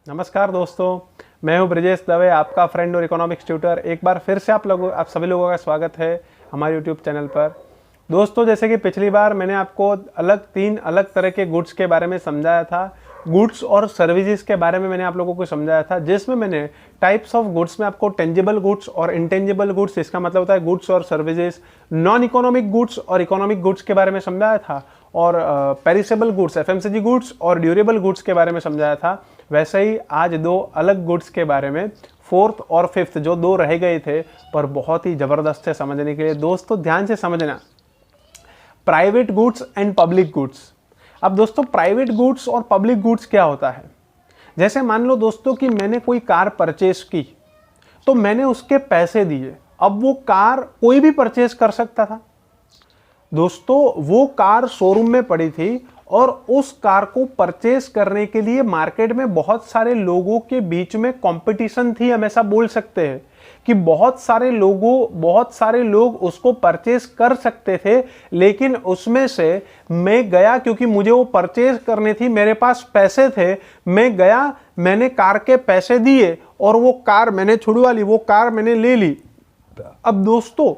नमस्कार दोस्तों, मैं हूं ब्रजेश दवे, आपका फ्रेंड और इकोनॉमिक्स ट्यूटर। एक बार फिर से आप सभी लोगों का स्वागत है हमारे यूट्यूब चैनल पर। दोस्तों, जैसे कि पिछली बार मैंने आपको तीन अलग तरह के गुड्स के बारे में समझाया था। गुड्स और सर्विसेज के बारे में मैंने आप लोगों को समझाया था, जिसमें मैंने टाइप्स ऑफ गुड्स में आपको टेंजिबल गुड्स और इंटेंजिबल गुड्स, इसका मतलब होता है गुड्स और सर्विसेज, नॉन इकोनॉमिक गुड्स और इकोनॉमिक गुड्स के बारे में समझाया था, और पेरिसेबल गुड्स, एफएमसीजी गुड्स और ड्यूरेबल गुड्स के बारे में समझाया था। वैसे ही आज दो अलग गुड्स के बारे में, फोर्थ और फिफ्थ, जो दो रह गए थे पर बहुत ही जबरदस्त है समझने के लिए। दोस्तों ध्यान से समझना, private goods and public goods. अब दोस्तों, प्राइवेट गुड्स और पब्लिक गुड्स क्या होता है? जैसे मान लो दोस्तों कि मैंने कोई कार परचेस की, तो मैंने उसके पैसे दिए। अब वो कार कोई भी परचेस कर सकता था। दोस्तों, वो कार शोरूम में पड़ी थी और उस कार को परचेस करने के लिए मार्केट में बहुत सारे लोगों के बीच में कंपटीशन थी। हम ऐसा बोल सकते हैं कि बहुत सारे लोग उसको परचेस कर सकते थे, लेकिन उसमें से मैं गया, क्योंकि मुझे वो परचेस करनी थी, मेरे पास पैसे थे, मैं गया, मैंने कार के पैसे दिए और वो कार मैंने छुड़वा ली, वो कार मैंने ले ली। अब दोस्तों,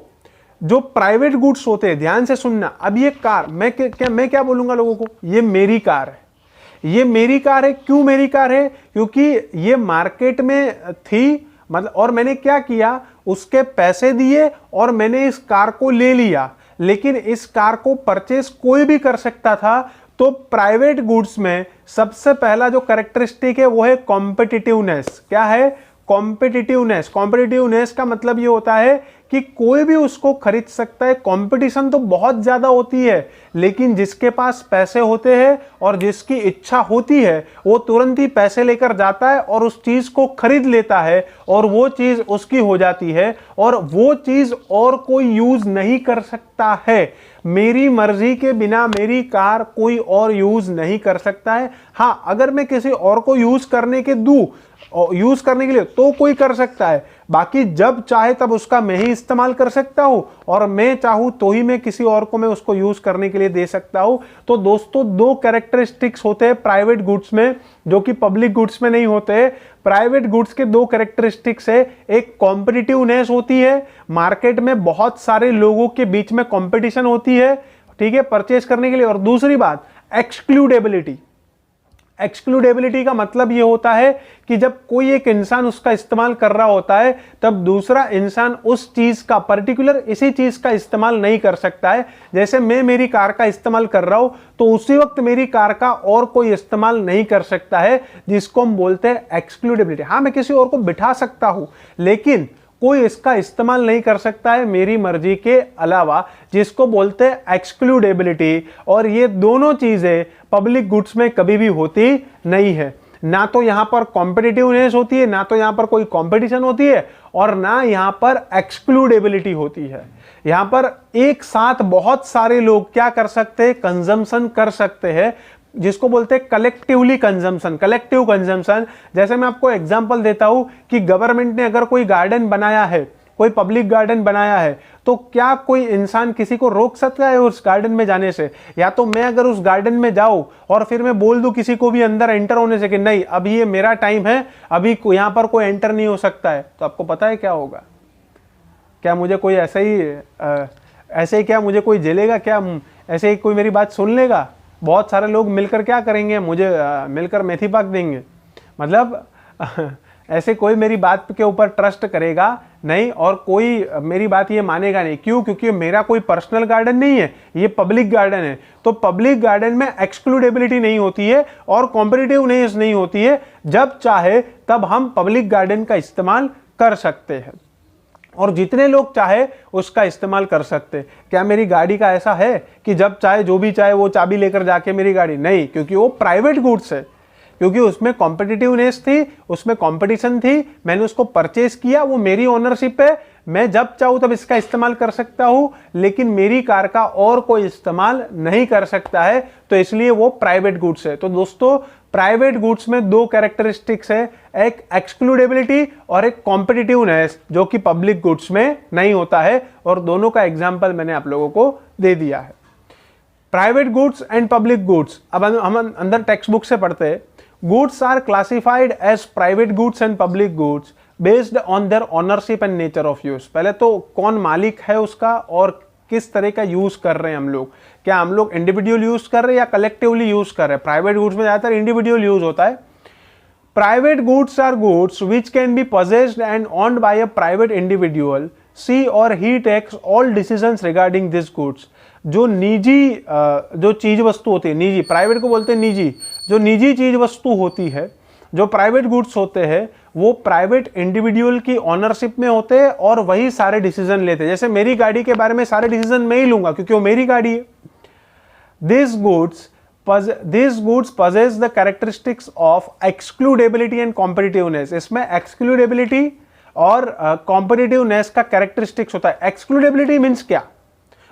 जो प्राइवेट गुड्स होते हैं, ध्यान से सुनना, अब ये कार मैं क्या बोलूंगा लोगों को, ये मेरी कार है। ये मेरी कार है। क्यों मेरी कार है? क्योंकि ये मार्केट में थी, मतलब, और मैंने क्या किया, उसके पैसे दिए और मैंने इस कार को ले लिया। लेकिन इस कार को परचेस कोई भी कर सकता था। तो प्राइवेट गुड्स में सबसे पहला जो कैरेक्टरिस्टिक है वो है कॉम्पिटिटिवनेस। क्या है? कॉम्पिटिटिवनेस। कॉम्पिटिटिवनेस का मतलब ये होता है कि कोई भी उसको खरीद सकता है। कंपटीशन तो बहुत ज्यादा होती है, लेकिन जिसके पास पैसे होते हैं और जिसकी इच्छा होती है, वो तुरंत ही पैसे लेकर जाता है और उस चीज को खरीद लेता है और वो चीज उसकी हो जाती है, और वो चीज और कोई यूज नहीं कर सकता है। मेरी मर्जी के बिना मेरी कार कोई और यूज नहीं कर सकता है। हाँ, अगर मैं किसी और को यूज करने के लिए तो कोई कर सकता है, बाकी जब चाहे तब उसका मैं ही इस्तेमाल कर सकता हूं, और मैं चाहूं तो ही मैं किसी और को मैं उसको यूज करने के लिए दे सकता हूं। तो दोस्तों, दो कैरेक्टरिस्टिक्स होते हैं प्राइवेट गुड्स में, जो कि पब्लिक गुड्स में नहीं होते। प्राइवेट गुड्स के दो कैरेक्टरिस्टिक्स है, एक कॉम्पिटिटिवनेस होती है, मार्केट में बहुत सारे लोगों के बीच में कॉम्पिटिशन होती है, ठीक है, परचेस करने के लिए। और दूसरी बात, एक्सक्लूडेबिलिटी। एक्सक्लूडेबिलिटी का मतलब यह होता है कि जब कोई एक इंसान उसका इस्तेमाल कर रहा होता है, तब दूसरा इंसान उस चीज का, पर्टिकुलर इसी चीज का इस्तेमाल नहीं कर सकता है। जैसे मैं मेरी कार का इस्तेमाल कर रहा हूं, तो उसी वक्त मेरी कार का और कोई इस्तेमाल नहीं कर सकता है, जिसको हम बोलते हैं एक्सक्लूडेबिलिटी। हाँ, मैं किसी और को बिठा सकता हूं, लेकिन कोई इसका इस्तेमाल नहीं कर सकता है मेरी मर्जी के अलावा, जिसको बोलते हैं एक्सक्लूडेबिलिटी। और ये दोनों चीजें पब्लिक गुड्स में कभी भी होती नहीं है। ना तो यहां पर कॉम्पिटिटिवनेस होती है, ना तो यहां पर कोई कंपटीशन होती है, और ना यहां पर एक्सक्लूडेबिलिटी होती है। यहां पर एक साथ बहुत सारे लोग क्या कर सकते हैं, कंजम्पशन कर सकते हैं, जिसको बोलते हैं कलेक्टिवली कंजम्पशन, कलेक्टिव कंजम्पशन। जैसे मैं आपको एग्जांपल देता हूं कि गवर्नमेंट ने अगर कोई गार्डन बनाया है, कोई पब्लिक गार्डन बनाया है, तो क्या कोई इंसान किसी को रोक सकता है उस गार्डन में जाने से? या तो मैं अगर उस गार्डन में जाऊं और फिर मैं बोल दूं किसी को भी अंदर एंटर होने से कि नहीं, अभी ये मेरा टाइम है, अभी यहां पर कोई एंटर नहीं हो सकता है, तो आपको पता है क्या होगा? क्या मुझे कोई ऐसे ही क्या मुझे कोई झेलेगा? क्या ऐसे ही कोई मेरी बात सुन लेगा? बहुत सारे लोग मिलकर क्या करेंगे, मुझे मिलकर मेथी पाक देंगे। मतलब ऐसे कोई मेरी बात के ऊपर ट्रस्ट करेगा नहीं, और कोई मेरी बात ये मानेगा नहीं। क्यों? क्योंकि मेरा कोई पर्सनल गार्डन नहीं है, ये पब्लिक गार्डन है। तो पब्लिक गार्डन में एक्सक्लूडेबिलिटी नहीं होती है और कॉम्पिटिटिवनेस नहीं होती है। जब चाहे तब हम पब्लिक गार्डन का इस्तेमाल कर सकते हैं, और जितने लोग चाहे उसका इस्तेमाल कर सकते। क्या मेरी गाड़ी का ऐसा है कि जब चाहे जो भी चाहे वो चाबी लेकर जाके मेरी गाड़ी? नहीं, क्योंकि वो प्राइवेट गुड्स है, क्योंकि उसमें कॉम्पिटिटिवनेस थी, उसमें कंपटीशन थी, मैंने उसको परचेस किया, वो मेरी ओनरशिप है, मैं जब चाहूं तब इसका इस्तेमाल कर सकता हूं, लेकिन मेरी कार का और कोई इस्तेमाल नहीं कर सकता है, तो इसलिए वो प्राइवेट गुड्स है। तो दोस्तों, प्राइवेट गुड्स में दो कैरेक्टरिस्टिक्स है, एक एक्सक्लूडेबिलिटी और एक कॉम्पिटिटिवनेस, जो कि पब्लिक गुड्स में नहीं होता है, और दोनों का एग्जाम्पल मैंने आप लोगों को दे दिया है। Private goods and public goods. अब हम अंदर टेक्स्ट बुक से पढ़ते हैं, goods are classified as private goods and public goods based on their ownership and nature of use. पहले तो कौन मालिक है उसका और किस तरह का यूज कर रहे हैं हम लोग, क्या हम लोग इंडिविजुअल यूज कर रहे हैं या कलेक्टिवली यूज कर रहे हैं। प्राइवेट गुड्स में ज्यादातर इंडिविजुअल यूज होता है। Private goods are goods which can be possessed and owned by a private individual, she or he takes all decisions regarding this goods। जो निजी जो चीज वस्तु होती है, निजी, प्राइवेट को बोलते हैं निजी, जो निजी चीज वस्तु होती है, जो प्राइवेट गुड्स होते हैं वो प्राइवेट इंडिविजुअल की ऑनरशिप में होते हैं और वही सारे डिसीजन लेते हैं। जैसे मेरी गाड़ी के बारे में सारे डिसीजन मैं ही लूंगा क्योंकि वो मेरी गाड़ी है। These goods possess the characteristics of excludability and competitiveness। इसमें excludability और competitiveness का characteristics होता है। excludability means क्या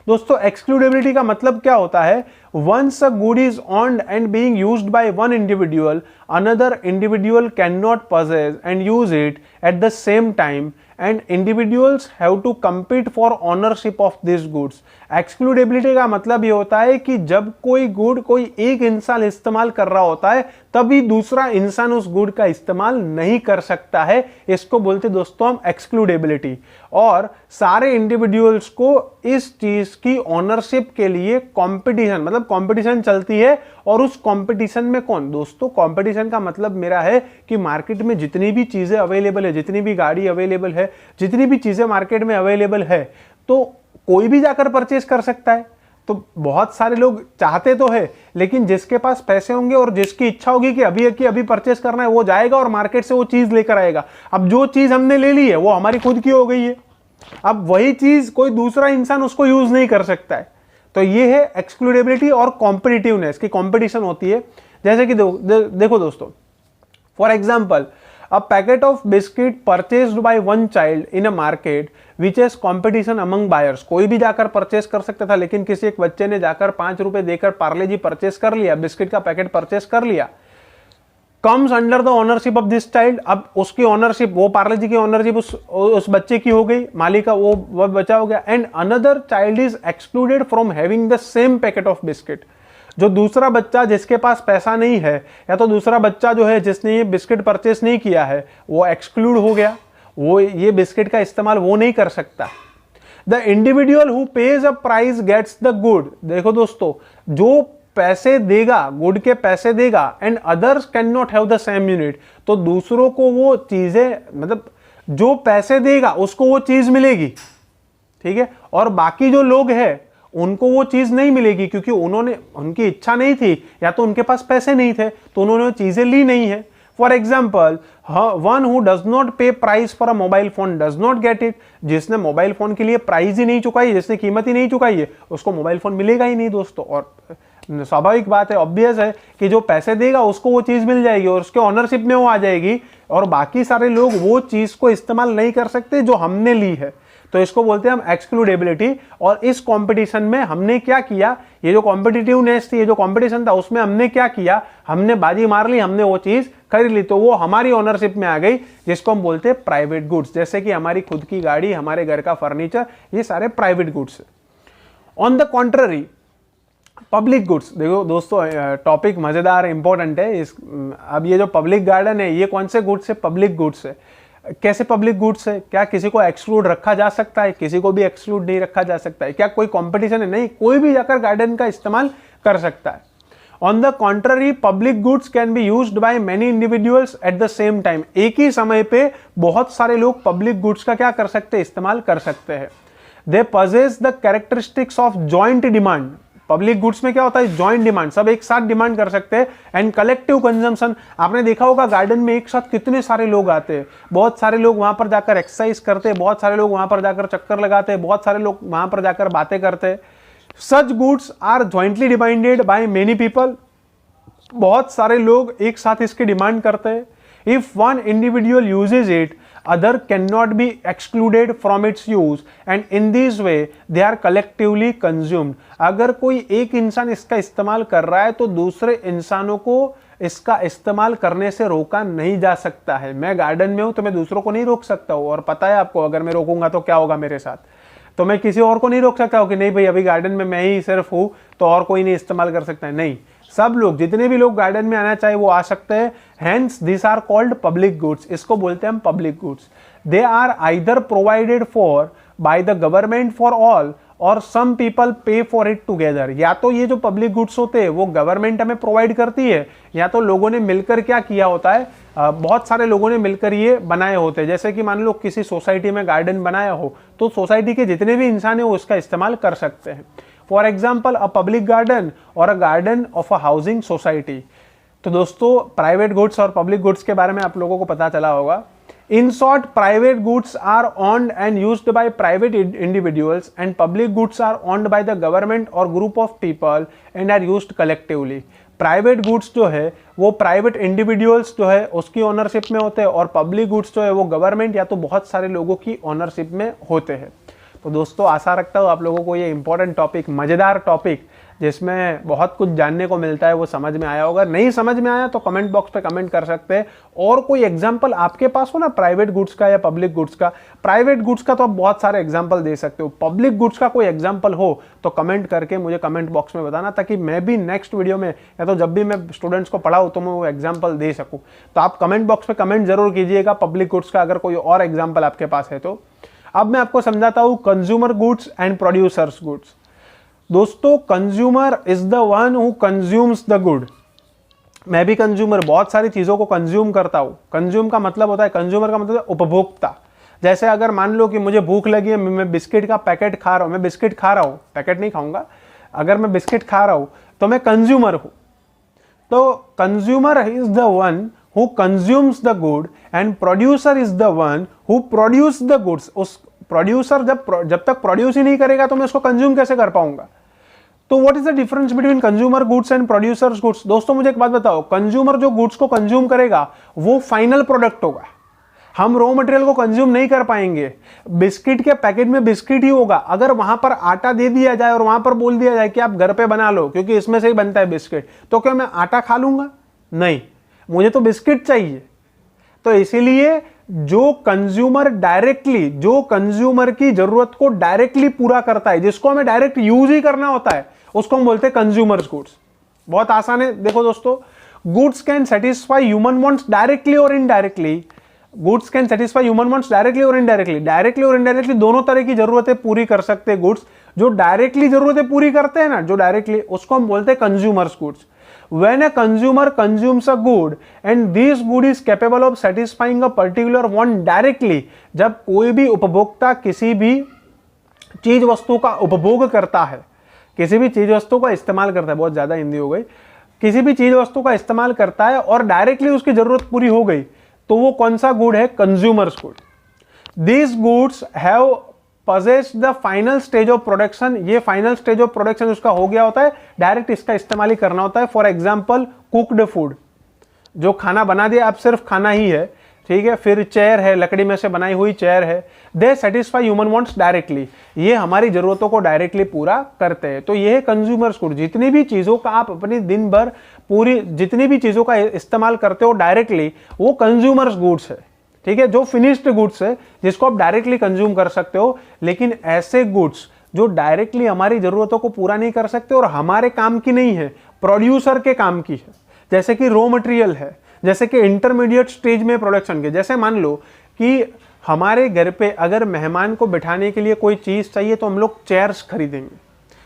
दोस्तों? excludability का मतलब क्या होता है? Once a good is owned and being used by one individual, another individual cannot possess and use it at the same time and individuals have to compete for ownership of these goods। Excludability का मतलब ये होता है कि जब कोई good कोई एक इंसान इस्तेमाल कर रहा होता है तभी दूसरा इंसान उस गुड का इस्तेमाल नहीं कर सकता है। इसको बोलते दोस्तों हम एक्सक्लूडेबिलिटी। और सारे इंडिविजुअल्स को इस चीज की ओनरशिप के लिए कंपटीशन, मतलब कंपटीशन चलती है। और उस कंपटीशन में कौन दोस्तों? कंपटीशन का मतलब मेरा है कि मार्केट में जितनी भी चीजें अवेलेबल है, जितनी भी गाड़ी अवेलेबल है, जितनी भी चीजें मार्केट में अवेलेबल है, तो कोई भी जाकर परचेज कर सकता है। तो बहुत सारे लोग चाहते तो है, लेकिन जिसके पास पैसे होंगे और जिसकी इच्छा होगी कि अभी परचेज करना है, वो जाएगा और मार्केट से वो चीज लेकर आएगा। अब जो चीज हमने ले ली है वो हमारी खुद की हो गई है। अब वही चीज कोई दूसरा इंसान उसको यूज नहीं कर सकता है। तो ये है एक्सक्लूडेबिलिटी और कॉम्पिटिटिवनेस की कंपटीशन होती है। जैसे कि देखो दोस्तों, for example, a packet of biscuit purchased by one child in a market which has competition among buyers। कोई भी जाकर परचेस कर सकता था, लेकिन किसी एक बच्चे ने जाकर 5 रुपए देकर पार्ले जी परचेस कर लिया, बिस्किट का पैकेट परचेस कर लिया। Comes under the ownership of this child. अब उसकी ओनरशिप, वो पार्ले जी की ओनरशिप उस बच्चे की हो गई, मालिक का वो बच्चा हो गया। And another child is excluded from having the same packet of biscuit. जो दूसरा बच्चा जिसके पास पैसा नहीं है, या तो दूसरा बच्चा जो है जिसने ये बिस्किट परचेस नहीं किया है, वो एक्सक्लूड हो गया, वो ये बिस्किट का इस्तेमाल वो नहीं कर सकता। The individual who pays a price gets the good. देखो दोस्तों, जो पैसे देगा, गुड के पैसे देगा, and others can not have the same unit. तो दूसरों को वो चीजें, मतलब जो पैसे देगा उसको वो चीज मिलेगी, ठीक है, और बाकी जो लोग हैं उनको वो चीज नहीं मिलेगी क्योंकि उनकी इच्छा नहीं थी, या तो उनके पास पैसे नहीं थे तो उन्होंने चीजें ली नहीं है। For example, one who does not pay price for a mobile phone does not get it. जिसने मोबाइल फोन के लिए प्राइस ही नहीं चुकाई, जिसने कीमत ही नहीं चुकाई है, उसको मोबाइल फोन मिलेगा ही नहीं दोस्तों। और स्वाभाविक बात है, ऑब्वियस है कि जो पैसे देगा उसको वो चीज मिल जाएगी और उसके ऑनरशिप में वो आ जाएगी, और बाकी सारे लोग वो चीज को इस्तेमाल नहीं कर सकते जो हमने ली है। तो इसको बोलते हैं हम एक्सक्लूडेबिलिटी। और इस कंपटीशन में हमने क्या किया, ये जो कॉम्पिटिटिवनेस थी, ये जो कंपटीशन था, उसमें हमने क्या किया, हमने बाजी मार ली, हमने वो चीज खरीद ली, तो वो हमारी ओनरशिप में आ गई, जिसको हम बोलते हैं प्राइवेट गुड्स। जैसे कि हमारी खुद की गाड़ी, हमारे घर का फर्नीचर, ये सारे प्राइवेट गुड्स है। On the contrary, public goods. देखो दोस्तों, टॉपिक मजेदार इंपॉर्टेंट है। अब ये जो पब्लिक गार्डन है, ये कौन से गुड्स है? पब्लिक गुड्स है। कैसे पब्लिक गुड्स है? क्या किसी को एक्सक्लूड रखा जा सकता है? किसी को भी एक्सक्लूड नहीं रखा जा सकता है। क्या कोई कंपटीशन है? नहीं, कोई भी जाकर गार्डन का इस्तेमाल कर सकता है। On the contrary, public goods can be used by many individuals at the same time. एक ही समय पे बहुत सारे लोग पब्लिक गुड्स का क्या कर सकते हैं? इस्तेमाल कर सकते हैं। They possess the characteristics of joint demand. Public goods में क्या होता है? जॉइंट डिमांड, सब एक साथ डिमांड कर सकते हैं। And collective consumption. आपने देखा होगा गार्डन में एक साथ कितने सारे लोग आते हैं, बहुत सारे लोग वहां पर जाकर एक्सरसाइज करते हैं, बहुत सारे लोग वहां पर जाकर चक्कर लगाते हैं, बहुत सारे लोग वहां पर जाकर बातें करते हैं। Such goods are jointly demanded by many people. बहुत सारे लोग एक साथ इसकी डिमांड करते हैं। If one individual uses it, other cannot be excluded from its use and in this way they are collectively consumed। अगर कोई एक इंसान इसका इस्तेमाल कर रहा है तो दूसरे इंसानों को इसका इस्तेमाल करने से रोका नहीं जा सकता है। मैं गार्डन में हूं तो मैं दूसरों को नहीं रोक सकता हूं, और पता है आपको अगर मैं रोकूंगा तो क्या होगा मेरे साथ। तो मैं किसी और को नहीं रोक सकता हूं कि नहीं भाई अभी गार्डन में मैं ही सिर्फ हूं तो और कोई नहीं इस्तेमाल कर सकता है। नहीं, सब लोग, जितने भी लोग गार्डन में आना चाहे वो आ सकते हैं। Hence this are called public goods, इसको बोलते हैं हम public goods. They are either provided for by the government for all और some people pay for it together. या तो ये जो पब्लिक गुड्स होते हैं वो गवर्नमेंट हमें प्रोवाइड करती है, या तो लोगों ने मिलकर क्या किया होता है, बहुत सारे लोगों ने मिलकर ये बनाए होते हैं। जैसे कि मान लो किसी सोसाइटी में गार्डन बनाया हो तो सोसाइटी के जितने भी इंसान है वो उसका इस्तेमाल कर सकते हैं। For example a public garden और a garden of a housing society. तो दोस्तों प्राइवेट गुड्स और पब्लिक गुड्स के बारे में आप लोगों को पता चला होगा। In short, private goods are owned and used by private individuals and public goods are owned by the government or group of people and are used collectively. Private goods जो है वो प्राइवेट इंडिविजुअल्स जो है उसकी ownership में होते हैं और पब्लिक गुड्स जो है वो गवर्नमेंट या तो बहुत सारे लोगों की ओनरशिप में होते हैं। तो दोस्तों आशा रखता हूँ आप लोगों को ये इंपॉर्टेंट टॉपिक, मज़ेदार टॉपिक जिसमें बहुत कुछ जानने को मिलता है वो समझ में आया होगा। नहीं समझ में आया तो कमेंट बॉक्स पे कमेंट कर सकते हैं। और कोई एग्जांपल आपके पास हो ना प्राइवेट गुड्स का या पब्लिक गुड्स का, प्राइवेट गुड्स का तो आप बहुत सारे एग्जांपल दे सकते हो, पब्लिक गुड्स का कोई एग्जांपल हो तो कमेंट करके मुझे कमेंट बॉक्स में बताना, ताकि मैं भी नेक्स्ट वीडियो में या तो जब भी मैं स्टूडेंट्स को पढ़ाऊँ तो मैं वो एग्जाम्पल दे सकूँ। तो आप कमेंट बॉक्स में कमेंट जरूर कीजिएगा पब्लिक गुड्स का, अगर कोई और एग्जाम्पल आपके पास है तो। अब मैं आपको समझाता हूँ consumer goods and producers goods. दोस्तों consumer is the one who consumes the good. मैं भी कंज्यूमर, बहुत सारी चीज़ों को कंज्यूम करता हूँ। कंज्यूम का मतलब होता है, कंज्यूमर का मतलब है उपभोक्ता। जैसे अगर मान लो कि मुझे भूख लगी है, मैं बिस्किट का पैकेट खा रहा हूँ, मैं बिस्किट खा रहा हूँ, पैकेट नहीं खाऊंगा, अगर मैं बिस्किट खा रहा हूँ तो मैं कंज्यूमर हूँ। तो consumer is the one who consumes the good and producer is the one who produce the goods. उस प्रोड्यूसर जब तक प्रोड्यूस ही नहीं करेगा तो मैं उसको कंज्यूम कैसे कर पाऊंगा। तो what is the difference between consumer goods and producers goods. दोस्तों मुझे एक बात बताओ, कंज्यूमर जो गुड्स को कंज्यूम करेगा वो फाइनल प्रोडक्ट होगा, हम रॉ मटेरियल को कंज्यूम नहीं कर पाएंगे। बिस्किट के पैकेट में बिस्किट ही होगा। अगर वहां पर आटा दे दिया जाए और वहां पर बोल दिया जाए कि आप घर पे बना लो क्योंकि इसमें से ही बनता है बिस्किट, तो क्या मैं आटा खा लूंगा? नहीं, मुझे तो बिस्किट चाहिए। तो इसीलिए जो कंज्यूमर डायरेक्टली, जो कंज्यूमर की जरूरत को डायरेक्टली पूरा करता है, जिसको हमें डायरेक्ट यूज ही करना होता है, उसको हम बोलते हैं कंज्यूमर्स गुड्स। बहुत आसान है। देखो दोस्तों, goods can satisfy human wants directly और indirectly. Goods can satisfy human wants directly और इनडायरेक्टली। डायरेक्टली और इनडायरेक्टली दोनों तरह की जरूरतें पूरी कर सकते हैं गुड्स। जो डायरेक्टली जरूरतें पूरी करते हैं ना, जो डायरेक्टली, उसको हम बोलते हैं consumers goods. When a consumer consumes a good and this good is capable of satisfying a particular want directly, जब कोई भी उपभोक्ता किसी भी चीज वस्तु का उपभोग करता है, किसी भी चीज वस्तु का इस्तेमाल करता है, बहुत ज्यादा हिंदी हो गई, किसी भी चीज वस्तु का इस्तेमाल करता है और डायरेक्टली उसकी जरूरत पूरी हो गई, तो वो कौन सा गुड है? Consumers good. These goods have possessed the final stage of production। ये फाइनल स्टेज ऑफ प्रोडक्शन उसका हो गया होता है, डायरेक्ट इसका इस्तेमाल ही करना होता है। फॉर एग्जाम्पल कुक्ड फूड, जो खाना बना दिया, अब सिर्फ खाना ही है, ठीक है। फिर चेयर है, लकड़ी में से बनाई हुई चेयर है। दे सेटिस्फाई ह्यूमन वांट्स डायरेक्टली, ये हमारी जरूरतों को डायरेक्टली पूरा करते हैं। तो ये है कंज्यूमर्स गुड। जितनी भी चीजों का आप अपने दिन भर पूरी, जितनी भी चीजों का इस्तेमाल करते हो डायरेक्टली, वो कंज्यूमर्स गुड्स है, ठीक है। जो फिनिश्ड गुड्स है जिसको आप डायरेक्टली कंज्यूम कर सकते हो। लेकिन ऐसे गुड्स जो डायरेक्टली हमारी जरूरतों को पूरा नहीं कर सकते और हमारे काम की नहीं है, प्रोड्यूसर के काम की है, जैसे कि रॉ मटेरियल है, जैसे कि इंटरमीडिएट स्टेज में प्रोडक्शन के। जैसे मान लो कि हमारे घर पे अगर मेहमान को बिठाने के लिए कोई चीज चाहिए तो हम लोग चेयर्स खरीदेंगे,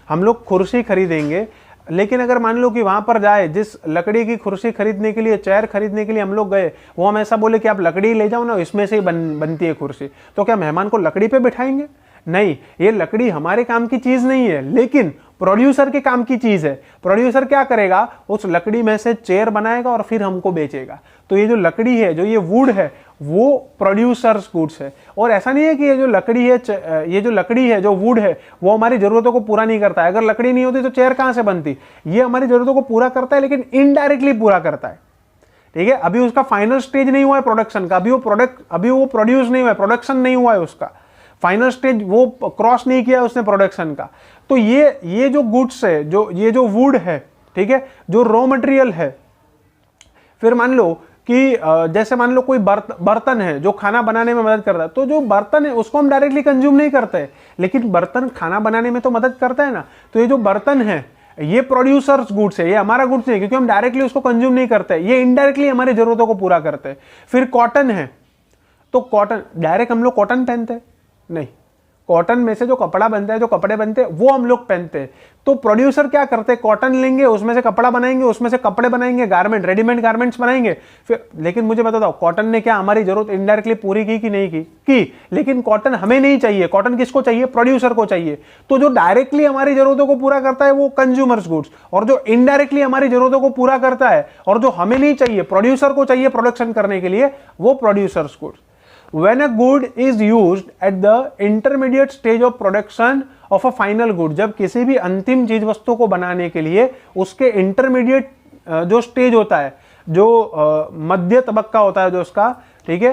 हम लोग कुर्सी खरीदेंगे। लेकिन अगर मान लो कि वहां पर जाए, जिस लकड़ी की कुर्सी खरीदने के लिए, चेयर खरीदने के लिए हम लोग गए, वो हम ऐसा बोले कि आप लकड़ी ले जाओ ना, इसमें से ही बनती है कुर्सी, तो क्या मेहमान को लकड़ी पे बिठाएंगे? नहीं, ये लकड़ी हमारे काम की चीज नहीं है, लेकिन प्रोड्यूसर के काम की चीज है। प्रोड्यूसर क्या करेगा? उस लकड़ी में से चेयर बनाएगा और फिर हमको बेचेगा। तो ये जो लकड़ी है, जो ये वुड है, वो प्रोड्यूसर्स गुड्स है। और ऐसा नहीं है कि ये जो लकड़ी है, जो वुड है, वो हमारी जरूरतों को पूरा नहीं करता है। अगर लकड़ी नहीं होती तो चेयर कहां से बनती? ये हमारी जरूरतों को पूरा करता है, लेकिन इनडायरेक्टली पूरा करता है, ठीक है। अभी उसका फाइनल स्टेज नहीं हुआ है प्रोडक्शन का, अभी वो प्रोड्यूस नहीं हुआ है, प्रोडक्शन नहीं हुआ है, उसका फाइनल स्टेज वो क्रॉस नहीं किया उसने प्रोडक्शन का। तो ये जो गुड्स है, ये जो वुड है, ठीक है, जो रॉ मटेरियल है। फिर मान लो कि जैसे मान लो कोई बर्तन है जो खाना बनाने में मदद करता है, तो जो बर्तन है उसको हम डायरेक्टली कंज्यूम नहीं करते, लेकिन बर्तन खाना बनाने में तो मदद करता है ना। तो ये जो बर्तन है, ये प्रोड्यूसर्स गुड्स है, ये हमारा गुड्स नहीं, क्योंकि हम डायरेक्टली उसको कंज्यूम नहीं करते, ये इनडायरेक्टली हमारी जरूरतों को पूरा करते हैं। फिर कॉटन है, तो कॉटन डायरेक्ट हम लोग कॉटन पहनते नहीं, कॉटन में से जो कपड़ा बनता है, जो कपड़े बनते हैं वो हम लोग पहनते हैं। तो प्रोड्यूसर क्या करते हैं, कॉटन लेंगे, उसमें से कपड़ा बनाएंगे, उसमें से कपड़े बनाएंगे, गारमेंट, रेडीमेड गारमेंट्स बनाएंगे। फिर लेकिन मुझे बता दो, कॉटन ने क्या हमारी जरूरत इनडायरेक्टली पूरी की कि नहीं की? लेकिन कॉटन हमें नहीं चाहिए, कॉटन किसको चाहिए? प्रोड्यूसर को चाहिए। तो जो डायरेक्टली हमारी जरूरतों को पूरा करता है वो कंज्यूमर्स गुड्स, और जो इनडायरेक्टली हमारी जरूरतों को पूरा करता है और जो हमें नहीं चाहिए, प्रोड्यूसर को चाहिए प्रोडक्शन करने के लिए, वो producers goods. When a good is used at the intermediate stage of production of a final good, जब किसी भी अंतिम चीज वस्तु को बनाने के लिए उसके इंटरमीडिएट जो स्टेज होता है, जो मध्य तबक्का होता है जो उसका, ठीक है,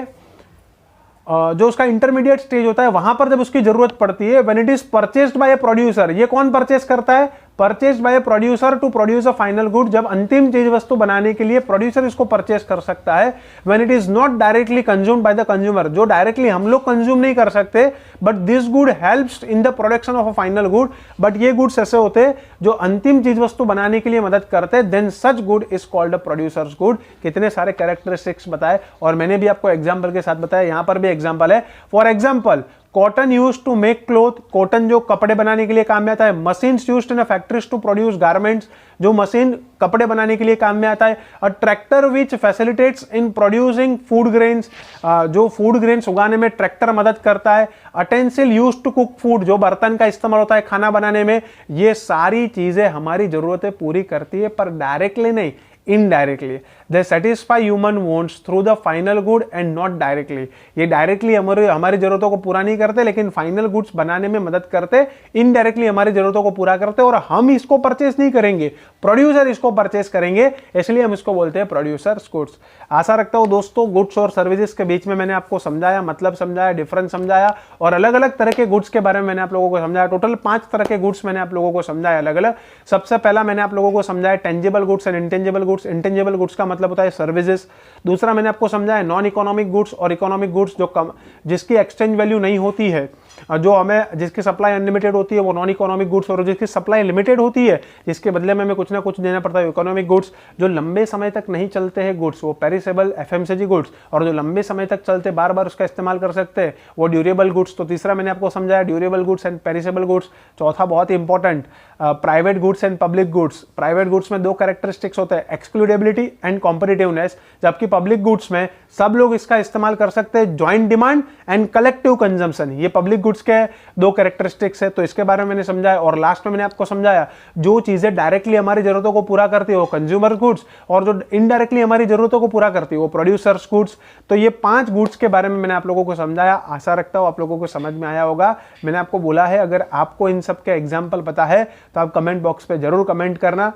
जो उसका इंटरमीडिएट स्टेज होता है, वहां पर जब उसकी जरूरत पड़ती है, when it is purchased by a producer, ये कौन परचेस करता है? Purchased by a producer to produce a final good, जब अंतिम चीज वस्तु बनाने के लिए प्रोड्यूसर इसको परचेस कर सकता है। When it is not directly consumed by the consumer, जो डायरेक्टली हम लोग कंज्यूम नहीं कर सकते, but this good helps in the production of a final good, but ये गुड्स ऐसे होते हैं जो अंतिम चीज वस्तु बनाने के लिए मदद करते हैं, then such good is called a producer's good. कितने सारे कैरेक्टरिस्टिक्स बताए, और मैंने भी आपको एग्जाम्पल के साथ बताया, यहां पर भी एग्जाम्पल है। For example, cotton use to make cloth, cotton जो कपड़े बनाने के लिए काम में आता है। Machines used in factories to produce garments, जो मशीन कपड़े बनाने के लिए काम में आता है। A tractor which facilitates in producing food grains, जो फूड ग्रेन्स उगाने में ट्रैक्टर मदद करता है। A utensil use to cook food, जो बर्तन का इस्तेमाल होता है खाना बनाने में। ये सारी चीजें हमारी जरूरतें पूरी करती है, पर डायरेक्टली नहीं, indirectly. They satisfy human wants through the final good and not directly. ये डायरेक्टली हमारी जरूरतों को पूरा नहीं करते, लेकिन फाइनल गुड्स बनाने में मदद करते, इनडायरेक्टली हमारी जरूरतों को पूरा करते, और हम इसको परचेस नहीं करेंगे, प्रोड्यूसर इसको परचेस करेंगे, इसलिए हम इसको बोलते हैं प्रोड्यूसर्स गुड्स। आशा रखता हूं दोस्तों गुड्स और सर्विसेज के बीच में मैंने आपको समझाया, मतलब समझाया, डिफरेंस समझाया, और अलग अलग तरह के गुड्स के बारे में मैंने आप लोगों को समझाया। टोटल 5 तरह के गुड्स मैंने आप लोगों को समझाया अलग अलग। सबसे पहला मैंने आप लोगों को समझाया tangible goods and intangible goods. Intangible goods का मतलब होता है सर्विसेज। दूसरा मैंने आपको समझाया नॉन इकोनॉमिक गुड्स और इकोनॉमिक गुड्स, जो जिसकी एक्सचेंज वैल्यू नहीं होती है, जो हमें, जिसकी सप्लाई अनलिमिटेड होती है, वो नॉन इकोनॉमिक गुड्स, और जिसकी सप्लाई लिमिटेड होती है, जिसके बदले में हमें कुछ ना कुछ देना पड़ता है, इकोनॉमिक गुड्स। जो लंबे समय तक नहीं चलते हैं गुड्स, वो पेरिसेबल एफएमसीजी गुड्स, और जो लंबे समय तक चलते, बार बार उसका इस्तेमाल कर सकते हैं, वो ड्यूरेबल गुड्स। तो तीसरा मैंने आपको समझाया durable goods and perishable goods. चौथा बहुत important, private goods and public goods. Private goods में 2 कैरेक्टरिस्टिक्स होते हैं, एक्सक्लूडेबिलिटी एंड कॉम्पिटिटिवनेस, जबकि पब्लिक गुड्स में सब लोग इसका इस्तेमाल कर सकते हैं, joint demand and collective consumption. ये पब्लिक गुड्स के 2 कैरेक्टरिस्टिक्स है, तो इसके बारे में मैंने समझाया। और लास्ट में मैंने आपको समझाया जो चीजें डायरेक्टली हमारी जरूरतों को पूरा करती है वो कंज्यूमर गुड्स, और जो इनडायरेक्टली हमारी जरूरतों को पूरा करती है वो प्रोड्यूसर्स गुड्स। तो ये 5 गुड्स के बारे में मैंने आप लोगों को समझाया। आशा रखता हूं आप लोगों को समझ में आया होगा। मैंने आपको बोला है, अगर आपको इन सब के एग्जाम्पल पता है तो आप कमेंट बॉक्स पे जरूर कमेंट करना।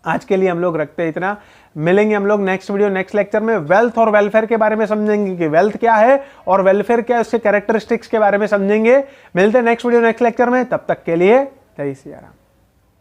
आज के लिए हम लोग रखते हैं इतना। मिलेंगे हम लोग नेक्स्ट वीडियो, नेक्स्ट लेक्चर में। वेल्थ और वेलफेयर के बारे में समझेंगे कि वेल्थ क्या है और वेलफेयर क्या है, उसके कैरेक्टरिस्टिक्स के बारे में समझेंगे। मिलते हैं नेक्स्ट वीडियो, नेक्स्ट लेक्चर में। तब तक के लिए जय सिया राम।